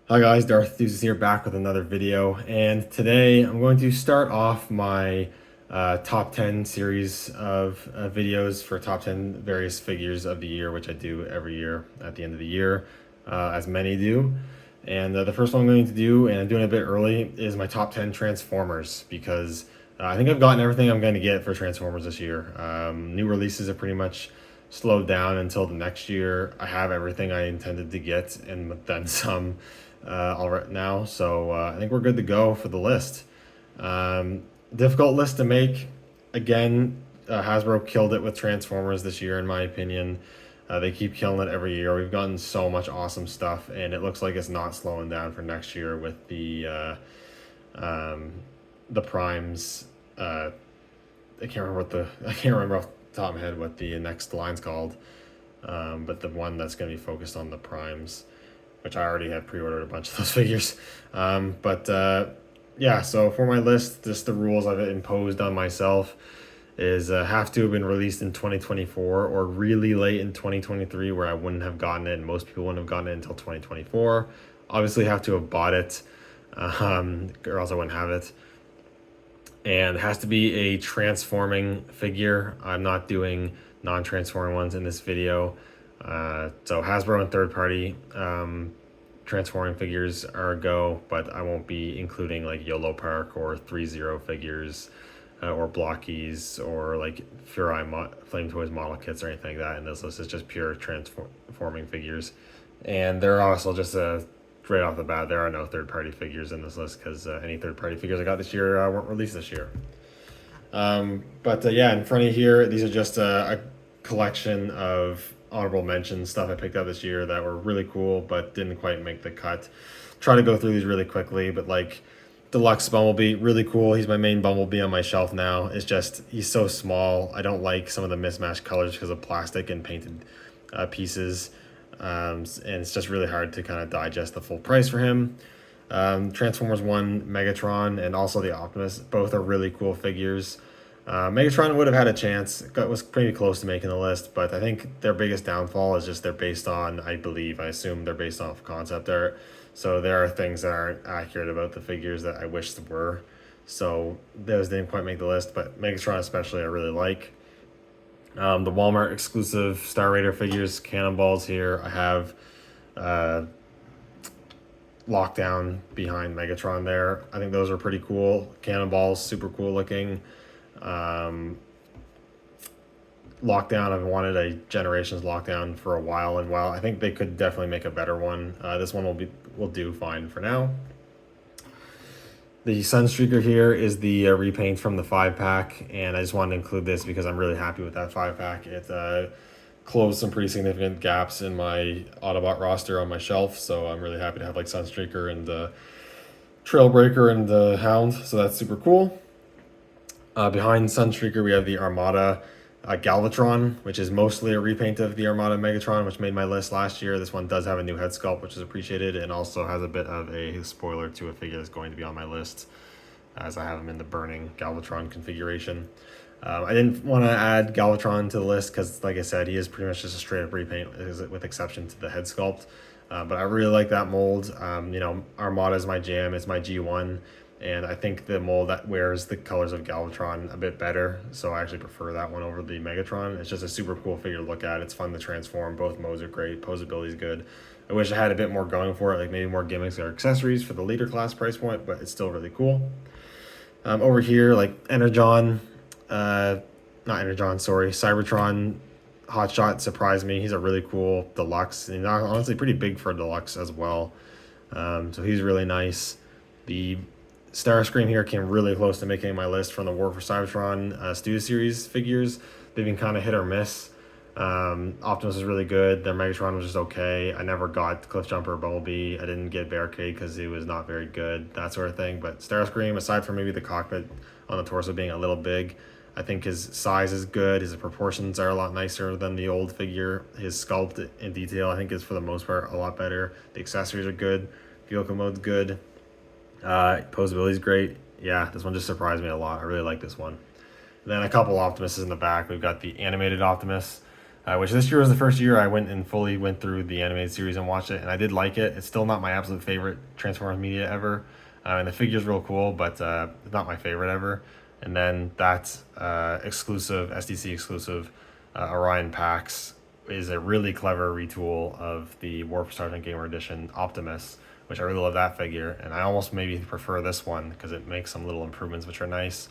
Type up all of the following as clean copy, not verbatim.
Hi guys, Darth Deuces here back with another video, and today I'm going to start off my top 10 series of videos for top 10 various figures of the year, which I do every year at the end of the year, as many do. And the first one I'm going to do, and I'm doing it a bit early, is my top 10 Transformers, because I think I've gotten everything I'm going to get for Transformers this year. New releases have pretty much slowed down until the next year. I have everything I intended to get, and then some all right now. So I think we're good to go for the list. Um, Difficult list to make. Again, Hasbro killed it with Transformers this year, in my opinion. They keep killing it every year. We've gotten so much awesome stuff, and it looks like it's not slowing down for next year with the primes. I can't remember off the top of my head what the next line's called, but the one that's going to be focused on the primes, which I already have pre-ordered a bunch of those figures. Yeah, so for my list, just the rules I've imposed on myself is have to have been released in 2024 or really late in 2023 where I wouldn't have gotten it and most people wouldn't have gotten it until 2024. Obviously have to have bought it or else I wouldn't have it. And it has to be a transforming figure. I'm not doing non-transforming ones in this video. So Hasbro and third-party transforming figures are a go, but I won't be including like YOLO Park or 3-0 figures or Blockies or like Flame Toys model kits or anything like that in this list. It's just pure transforming figures. And they're also just right off the bat, there are no third-party figures in this list because any third-party figures I got this year weren't released this year. Yeah, in front of here, these are just a collection of honorable mention stuff I picked up this year that were really cool but didn't quite make the cut. Try to go through these really quickly, but like Deluxe Bumblebee, really cool. He's my main Bumblebee on my shelf now. It's just, he's so small. I don't like some of the mismatched colors because of plastic and painted pieces. And it's just really hard to kind of digest the full price for him. Transformers 1, Megatron, and also the Optimus, both are really cool figures. Megatron would have had a chance, was pretty close to making the list, but I think their biggest downfall is just they're based on, I assume they're based off concept art. So there are things that aren't accurate about the figures that I wish were. So those didn't quite make the list, but Megatron especially I really like. The Walmart exclusive Star Raider figures, Cannonballs here. I have Lockdown behind Megatron there. I think those are pretty cool. Cannonballs, super cool looking. Lockdown, I've wanted a Generations Lockdown for a while, and while I think they could definitely make a better one, this one will do fine for now. The Sunstreaker here is the repaint from the 5-pack, and I just wanted to include this because I'm really happy with that 5-pack. It closed some pretty significant gaps in my Autobot roster on my shelf, so I'm really happy to have like Sunstreaker and Trailbreaker and the Hound, so that's super cool. Behind Sunstreaker, we have the Armada Galvatron, which is mostly a repaint of the Armada Megatron, which made my list last year. This one does have a new head sculpt, which is appreciated, and also has a bit of a spoiler to a figure that's going to be on my list, as I have him in the Burning Galvatron configuration. I didn't want to add Galvatron to the list because, like I said, he is pretty much just a straight-up repaint, with exception to the head sculpt. But I really like that mold. Armada is my jam. It's my G1. And I think the mold that wears the colors of Galvatron a bit better, so I actually prefer that one over the Megatron. It's just a super cool figure to look at. It's fun to transform. Both modes are great. Posability is good. I wish I had a bit more going for it, like maybe more gimmicks or accessories for the leader class price point, but it's still really cool. Over here, like Energon, not Energon, sorry, Cybertron Hotshot surprised me. He's a really cool deluxe, and honestly pretty big for a deluxe as well. So he's really nice. The Starscream here came really close to making my list from the War for Cybertron Studio Series figures. They've been kind of hit or miss. Optimus was really good. Their Megatron was just okay. I never got Cliffjumper or Bumblebee. I didn't get Barricade because he was not very good, that sort of thing. But Starscream, aside from maybe the cockpit on the torso being a little big, I think his size is good. His proportions are a lot nicer than the old figure. His sculpt in detail, I think, is for the most part a lot better. The accessories are good. Vehicle mode's good. Posability is great. Yeah, this one just surprised me a lot. I really like this one. And then a couple Optimuses in the back. We've got the animated Optimus. which this year was the first year I went and fully went through the animated series and watched it, and I did like it. It's still not my absolute favorite Transformers media ever, and the figure's real cool, but it's not my favorite ever. And then that exclusive, SDC exclusive Orion Pax is a really clever retool of the Warp Sergeant Gamer Edition Optimus, which I really love that figure, and I almost maybe prefer this one because it makes some little improvements which are nice.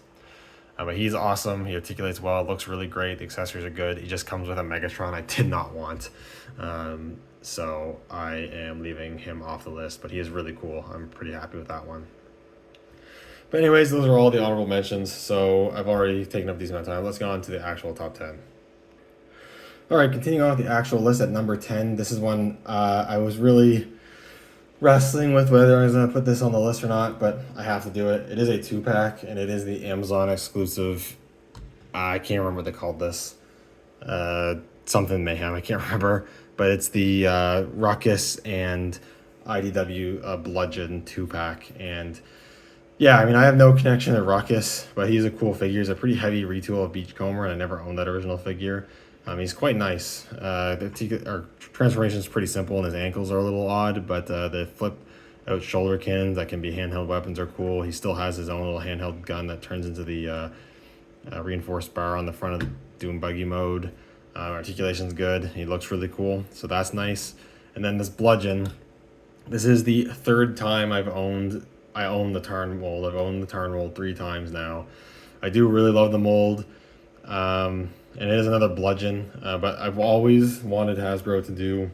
But he's awesome. He articulates well. It looks really great. The accessories are good. He just comes with a Megatron I did not want. So I am leaving him off the list, but he is really cool. I'm pretty happy with that one. But anyways, those are all the honorable mentions. So I've already taken up these amount of time. Let's go on to the actual top 10. All right, continuing on with the actual list at number 10. This is one I was really wrestling with whether I was going to put this on the list or not, but I have to do it. It is a 2-pack, and it is the Amazon exclusive. I can't remember what they called this. Something Mayhem, I can't remember. But it's the Ruckus and IDW Bludgeon 2-pack. And yeah, I mean, I have no connection to Ruckus, but he's a cool figure. He's a pretty heavy retool of Beachcomber, and I never owned that original figure. He's quite nice. The transformation is pretty simple, and his ankles are a little odd, but the flip out shoulder cannons that can be handheld weapons are cool. He still has his own little handheld gun that turns into the reinforced bar on the front of the Doom Buggy mode. Articulation's good. He looks really cool, so that's nice. And then this Bludgeon. This is the third time I own the Tarn mold. I've owned the Tarn mold 3 times now. I do really love the mold. And it is another Bludgeon, but I've always wanted Hasbro to do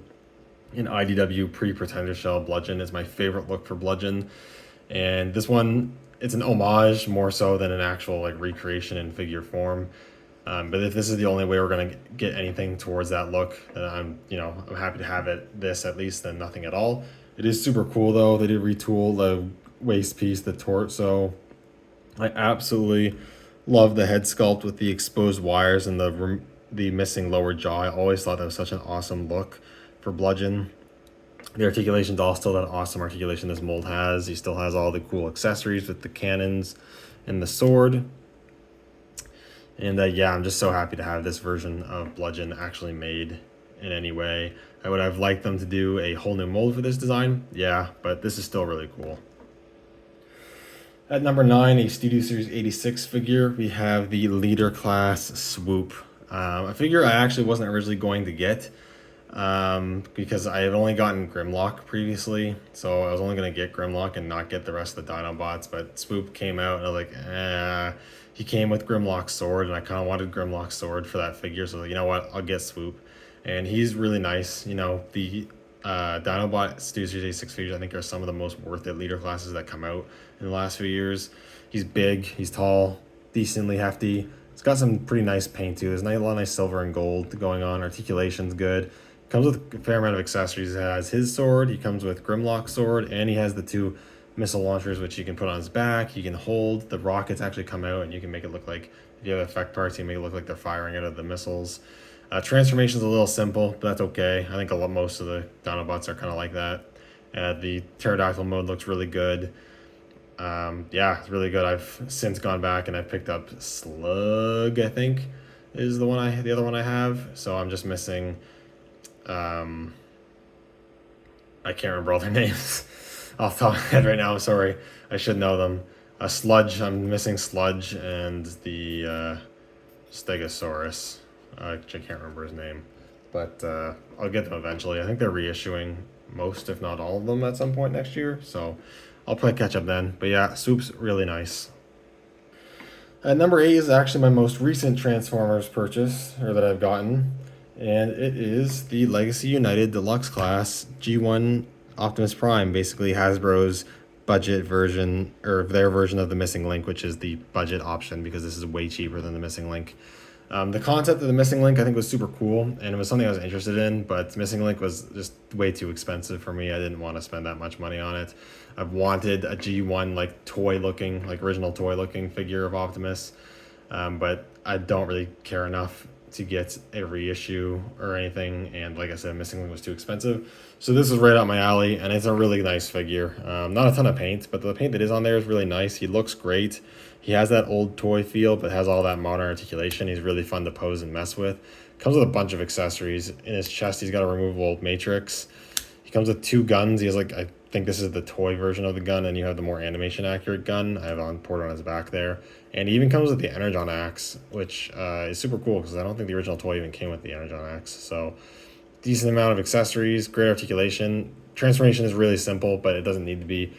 an IDW pre-Pretender Shell Bludgeon. It's my favorite look for Bludgeon. And this one, it's an homage more so than an actual like recreation in figure form. But if this is the only way we're going to get anything towards that look, then I'm happy to have this at least than nothing at all. It is super cool though. They did retool the waist piece, the torso. I absolutely love the head sculpt with the exposed wires and the missing lower jaw. I always thought that was such an awesome look for Bludgeon. The articulation's all still that awesome articulation this mold has. He still has all the cool accessories with the cannons and the sword. And yeah, I'm just so happy to have this version of Bludgeon actually made in any way. I would have liked them to do a whole new mold for this design. Yeah, but this is still really cool. At number 9, a Studio Series 86 figure, we have the Leader Class Swoop. A figure I actually wasn't originally going to get because I had only gotten Grimlock previously, so I was only going to get Grimlock and not get the rest of the Dinobots, but Swoop came out and I was like, he came with Grimlock's sword, and I kind of wanted Grimlock's sword for that figure, so you know what, I'll get Swoop. And he's really nice. The Dinobot Studio Series 86 figures, I think, are some of the most worth it leader classes that come out in the last few years. He's big, he's tall, decently hefty. It's got some pretty nice paint too. There's a lot of nice silver and gold going on. Articulation's good. Comes with a fair amount of accessories. He has his sword, he comes with Grimlock's sword, and he has the 2 missile launchers which you can put on his back. He can hold. The rockets actually come out, and you can make it look like, if you have effect parts, you can make it look like they're firing out of the missiles. Transformation's a little simple, but that's okay. I think most of the Dinobots are kind of like that. The pterodactyl mode looks really good. Yeah, it's really good. I've since gone back and I picked up Slug, I think, is the other one I have. So I'm just missing. I can't remember all their names off the top of my head right now. I'm sorry. I should know them. Sludge. I'm missing Sludge and the Stegosaurus. I can't remember his name, but I'll get them eventually. I think they're reissuing most, if not all of them, at some point next year, so I'll probably catch up then. But yeah, Swoop's really nice. Number 8 is actually my most recent Transformers purchase, or that I've gotten, and it is the Legacy United Deluxe Class G1 Optimus Prime, basically Hasbro's budget version, or their version of the Missing Link, which is the budget option because this is way cheaper than the Missing Link. The concept of the Missing Link I think was super cool, and it was something I was interested in, but Missing Link was just way too expensive for me. I didn't want to spend that much money on it. I've wanted a G1 original toy looking figure of Optimus, but I don't really care enough to get a reissue or anything, and like I said, Missing Link was too expensive. So this is right up my alley, and it's a really nice figure. Not a ton of paint, but the paint that is on there is really nice. He looks great. He has that old toy feel, but has all that modern articulation. He's really fun to pose and mess with. Comes with a bunch of accessories. In his chest, he's got a removable matrix. He comes with 2 guns. He has like, I think this is the toy version of the gun, and you have the more animation accurate gun. I have on port on his back there. And he even comes with the Energon axe, which is super cool because I don't think the original toy even came with the Energon axe. So decent amount of accessories, great articulation. Transformation is really simple, but it doesn't need to be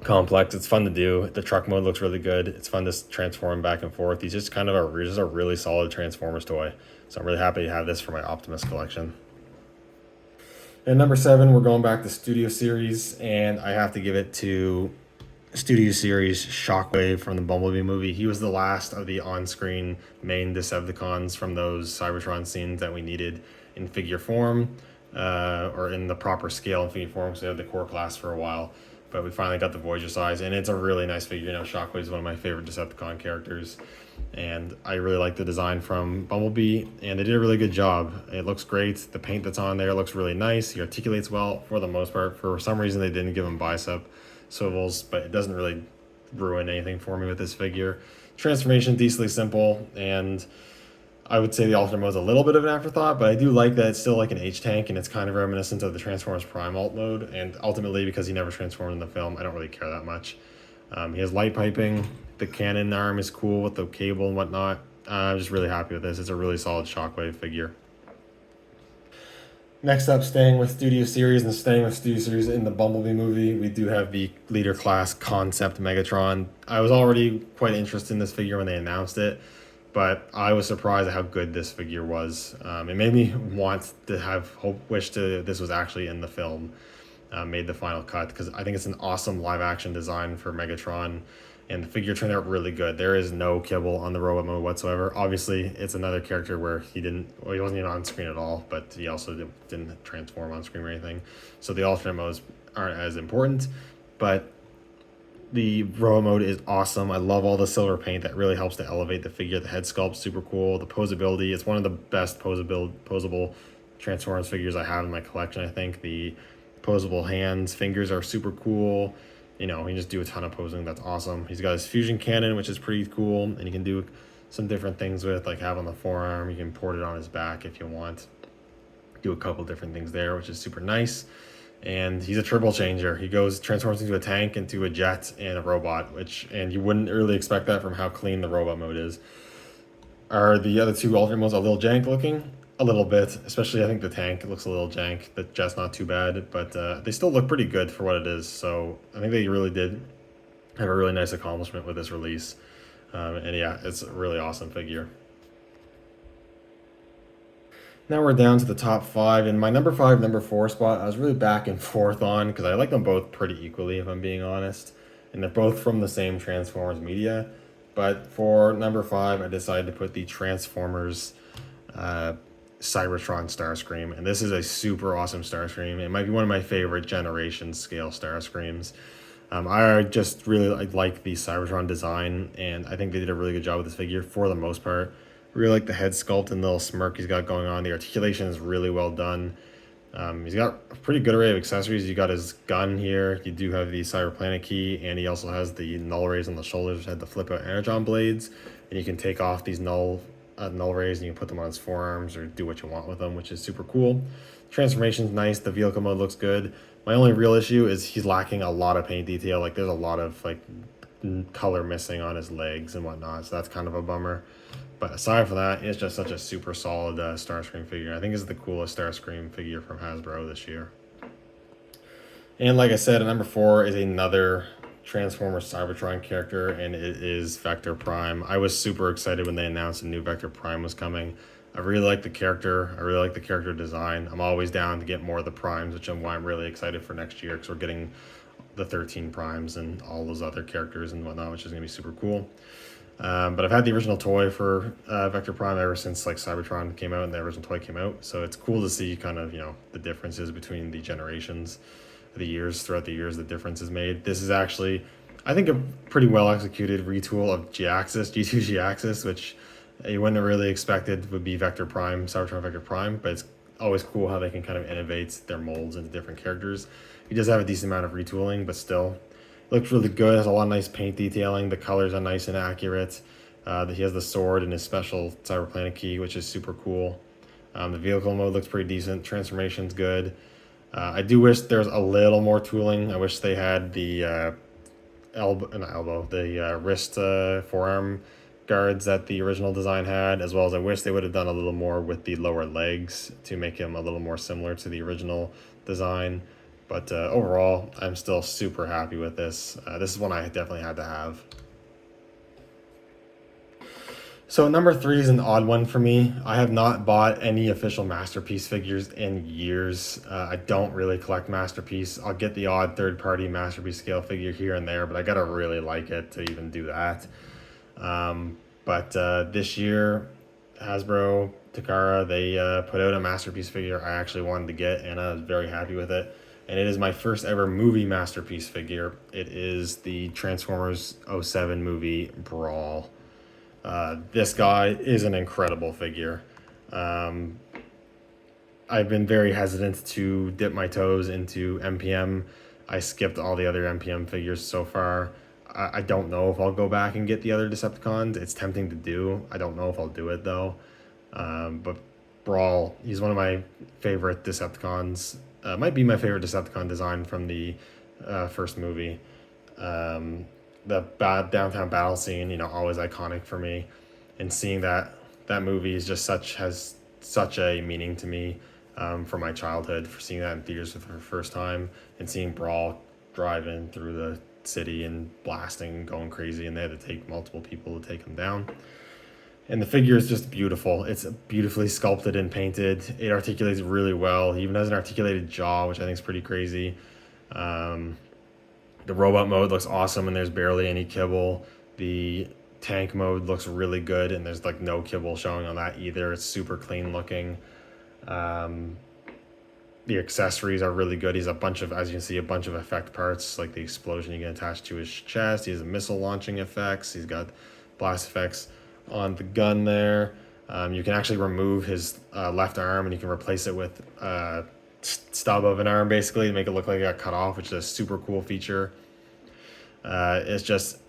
complex. It's fun to do. The truck mode looks really good. It's fun to transform back and forth. He's just kind of a really solid Transformers toy. So I'm really happy to have this for my Optimus collection. And number 7, we're going back to Studio Series, and I have to give it to Studio Series Shockwave from the Bumblebee movie. He was the last of the on-screen main Decepticons from those Cybertron scenes that we needed in figure form, or in the proper scale in figure form, because they had the core class for a while. But we finally got the Voyager size, and it's a really nice figure. You know, Shockwave is one of my favorite Decepticon characters, and I really like the design from Bumblebee, and they did a really good job. It looks great. The paint that's on there looks really nice. He articulates well for the most part. For some reason, they didn't give him bicep swivels, but it doesn't really ruin anything for me with this figure. Transformation, decently simple, and I would say the alternate mode is a little bit of an afterthought, but I do like that it's still like an H-Tank, and it's kind of reminiscent of the Transformers Prime alt mode, and ultimately, because he never transformed in the film, I don't really care that much. He has light piping, the cannon arm is cool with the cable and whatnot. I'm just really happy with this. It's a really solid Shockwave figure. Next up, staying with Studio Series and staying with Studio Series in the Bumblebee movie, we do have the Leader Class Concept Megatron. I was already quite interested in this figure when they announced it, but I was surprised at how good this figure was. It made me want to have wish this was actually in the film, made the final cut, because I think it's an awesome live action design for Megatron, and the figure turned out really good. There is no kibble on the robot mode whatsoever. Obviously, it's another character where he wasn't even on screen at all, but he also didn't transform on screen or anything. So the alternate modes aren't as important, but the robot mode is awesome. I love all the silver paint. That really helps to elevate the figure. The head sculpt's super cool. The posability, it's one of the best posable Transformers figures I have in my collection, I think. The posable hands, fingers are super cool. You know, he can just do a ton of posing. That's awesome. He's got his fusion cannon, which is pretty cool, and you can do some different things with, like have on the forearm. You can port it on his back if you want. Do a couple different things there, which is super nice. And he's a triple changer. He transforms into a tank, into a jet, and a robot, and you wouldn't really expect that from how clean the robot mode is. Are the other 2 alternate modes a little jank looking? A little bit, especially I think the tank looks a little jank. The jet's not too bad, but they still look pretty good for what it is. So I think they really did have a really nice accomplishment with this release. And yeah, it's a really awesome figure. Now we're down to the top 5, and my number 5, number 4 spot, I was really back and forth on, because I like them both pretty equally, if I'm being honest. And they're both from the same Transformers media. But for number 5, I decided to put the Transformers Cybertron Starscream, and this is a super awesome Starscream. It might be one of my favorite generation scale Starscreams. I just really like the Cybertron design, and I think they did a really good job with this figure for the most part. Really like the head sculpt and the little smirk he's got going on. The articulation is really well done. He's got a pretty good array of accessories. You got his gun here. You do have the Cyber Planet key, and he also has the null rays on the shoulders, which had the flip out Energon blades, and you can take off these null rays and you can put them on his forearms or do what you want with them, which is super cool. Transformation's nice. The vehicle mode looks good. My only real issue is he's lacking a lot of paint detail. Like, there's a lot of like color missing on his legs and whatnot, so that's kind of a bummer. But aside from that, it's just such a super solid Starscream figure. I think it's the coolest Starscream figure from Hasbro this year. And like I said, number 4 is another Transformers Cybertron character, and it is Vector Prime. I was super excited when they announced a new Vector Prime was coming. I really like the character. I really like the character design. I'm always down to get more of the Primes, which is why I'm really excited for next year, because we're getting the 13 Primes and all those other characters and whatnot, which is going to be super cool. But I've had the original toy for Vector Prime ever since like Cybertron came out and the original toy came out. So it's cool to see kind of, you know, the differences between the generations, throughout the years, the difference is made. This is actually, I think, a pretty well executed retool of G-Axis, G2 G-Axis, which you wouldn't have really expected would be Vector Prime, Cybertron Vector Prime, but it's always cool how they can kind of innovate their molds into different characters. He does have a decent amount of retooling, but still looks really good. Has a lot of nice paint detailing. The colors are nice and accurate. He has the sword and his special Cyberplanet key, which is super cool. The vehicle mode looks pretty decent. Transformation's good. I do wish there's a little more tooling. I wish they had the wrist forearm guards that the original design had, as well as I wish they would have done a little more with the lower legs to make him a little more similar to the original design. But overall, I'm still super happy with this. This is one I definitely had to have. So number 3 is an odd one for me. I have not bought any official Masterpiece figures in years. I don't really collect Masterpiece. I'll get the odd third-party Masterpiece scale figure here and there, but I gotta really like it to even do that. But this year, Hasbro, Takara, they put out a Masterpiece figure I actually wanted to get, and I was very happy with it. And it is my first ever movie Masterpiece figure. It is the Transformers 07 movie Brawl. This guy is an incredible figure. I've been very hesitant to dip my toes into MPM. I skipped all the other MPM figures so far. I don't know if I'll go back and get the other Decepticons. It's tempting to do. I don't know if I'll do it though. But Brawl, he's one of my favorite Decepticons. Might be my favorite Decepticon design from the first movie. The bad downtown battle scene, always iconic for me, and seeing that movie is just has such a meaning to me from my childhood. For seeing that in theaters for the first time and seeing Brawl driving through the city and blasting and going crazy, and they had to take multiple people to take him down. And the figure is just beautiful. It's beautifully sculpted and painted. It articulates really well. He even has an articulated jaw, which I think is pretty crazy. The robot mode looks awesome, and there's barely any kibble. The tank mode looks really good, and there's like no kibble showing on that either. It's super clean looking. The accessories are really good. He's as you can see, a bunch of effect parts, like the explosion you can attach to his chest. He has missile launching effects. He's got blast effects on the gun there. You can actually remove his left arm, and you can replace it with stub of an arm, basically, to make it look like it got cut off, which is a super cool feature. It's just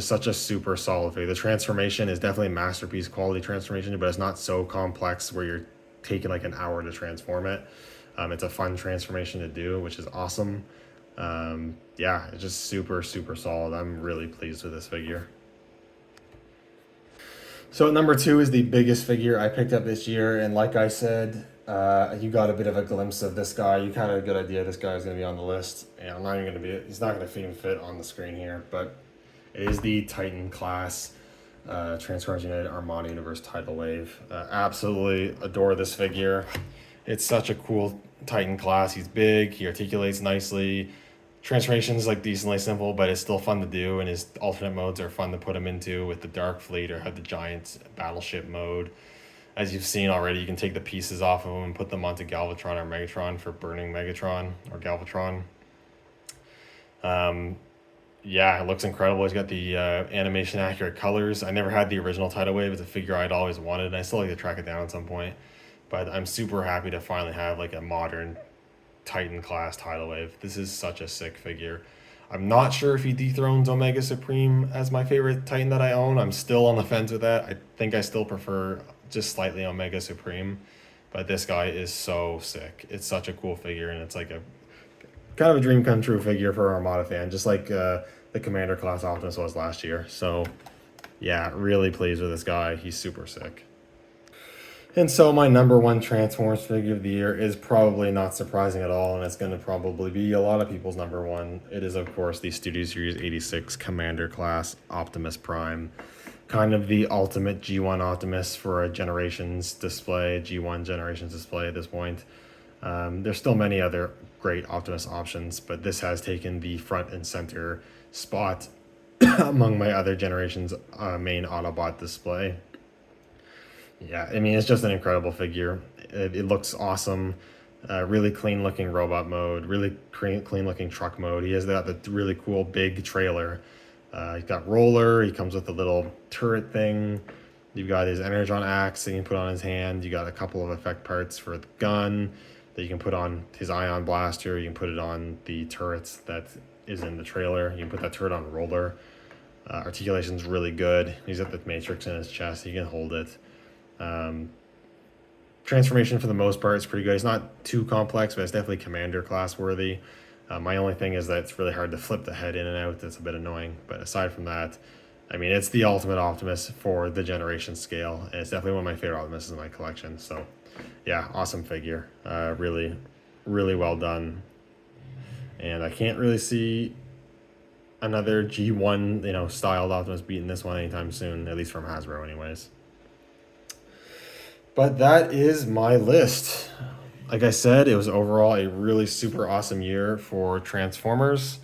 such a super solid figure. The transformation is definitely a Masterpiece quality transformation, but it's not so complex where you're taking like an hour to transform it. It's a fun transformation to do, which is awesome. It's just super solid. I'm really pleased with this figure. So at number 2 is the biggest figure I picked up this year, and like I said, you got a bit of a glimpse of this guy. You kind of had a good idea this guy is going to be on the list, and he's not going to even fit on the screen here, but it is the Titan class Transformers United Armada Universe Tidal Wave. Absolutely adore this figure. It's such a cool Titan class. He's big, he articulates nicely. Transformation's like decently simple, but it's still fun to do, and his alternate modes are fun to put him into, with the Dark Fleet or the Giant Battleship mode. As you've seen already, you can take the pieces off of him and put them onto Galvatron or Megatron for burning Megatron or Galvatron. It looks incredible. He's got the animation accurate colors. I never had the original Tidal Wave. It's a figure I'd always wanted, and I still like to track it down at some point. But I'm super happy to finally have like a modern Titan class Tidal Wave. This is such a sick figure. I'm not sure if he dethrones Omega Supreme as my favorite Titan that I own. I'm still on the fence with that. I think I still prefer just slightly Omega Supreme, but this guy is so sick. It's such a cool figure, and it's like a kind of a dream come true figure for an Armada fan, just like the Commander class Optimus was last year. So yeah, really pleased with this guy. He's super sick. And so my number 1 Transformers figure of the year is probably not surprising at all, and it's going to probably be a lot of people's number 1. It is, of course, the Studio Series 86 Commander class Optimus Prime. Kind of the ultimate G1 Optimus for a Generations display, G1 Generations display at this point. There's still many other great Optimus options, but this has taken the front and center spot among my other Generations main Autobot display. Yeah, I mean, it's just an incredible figure. It looks awesome. Really clean looking robot mode, really clean looking truck mode. He has got the really cool big trailer. He's got roller. He comes with a little turret thing. You've got his Energon axe that you can put on his hand. You got a couple of effect parts for the gun that you can put on his ion blaster. You can put it on the turrets that is in the trailer. You can put that turret on roller. Articulation's really good. He's got the matrix in his chest. He can hold it. Transformation for the most part is pretty good. It's not too complex, but it's definitely commander class worthy. My only thing is that it's really hard to flip the head in and out. That's a bit annoying. But aside from that, I mean, it's the ultimate Optimus for the generation scale. And it's definitely one of my favorite Optimuses in my collection. So yeah, awesome figure. Really, really well done. And I can't really see another G1, styled Optimus beating this one anytime soon, at least from Hasbro anyways. But that is my list. Like I said, it was overall a really super awesome year for Transformers.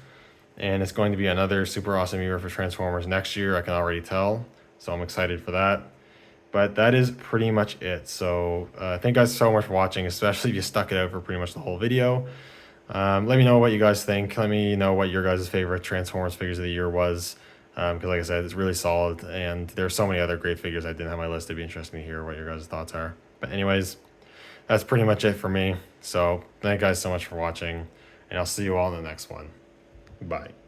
And it's going to be another super awesome year for Transformers next year, I can already tell. So I'm excited for that. But that is pretty much it. So thank you guys so much for watching, especially if you stuck it out for pretty much the whole video. Let me know what you guys think. Let me know what your guys' favorite Transformers figures of the year was. Because like I said, it's really solid. And there's so many other great figures I didn't have on my list. It'd be interesting to hear what your guys' thoughts are. But anyways, that's pretty much it for me. So thank you guys so much for watching. And I'll see you all in the next one. Bye.